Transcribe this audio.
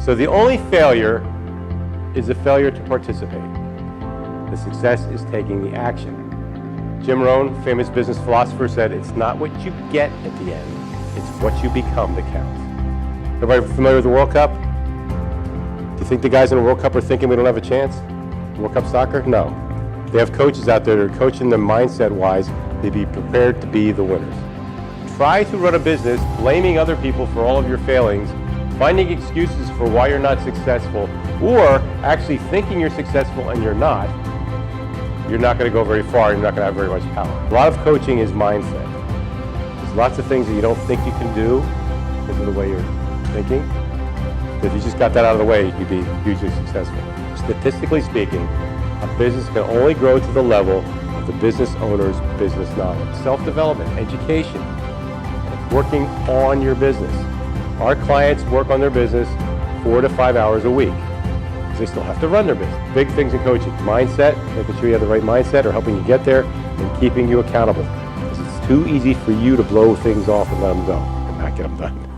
So the only failure is a failure to participate. The success is taking the action. Jim Rohn, famous business philosopher, said, it's not what you get at the end, it's what you become that counts. Everybody familiar with the World Cup? Do you think the guys in the World Cup are thinking we don't have a chance? World Cup soccer? No. They have coaches out there that are coaching them mindset-wise to be prepared to be the winners. Try to run a business blaming other people for all of your failings, finding excuses for why you're not successful, or actually thinking you're successful and you're not. You're not going to go very far. You're not going to have very much power. A lot of coaching is mindset. There's lots of things that you don't think you can do because of the way you're thinking. But if you just got that out of the way, you'd be hugely successful. Statistically speaking, a business can only grow to the level of the business owner's business knowledge. Self-development, education, working on your business. Our clients work on their business 4 to 5 hours a week. They still have to run their business. Big things in coaching. Mindset, making sure you have the right mindset or helping you get there, and keeping you accountable. Because it's too easy for you to blow things off and let them go and not get them done.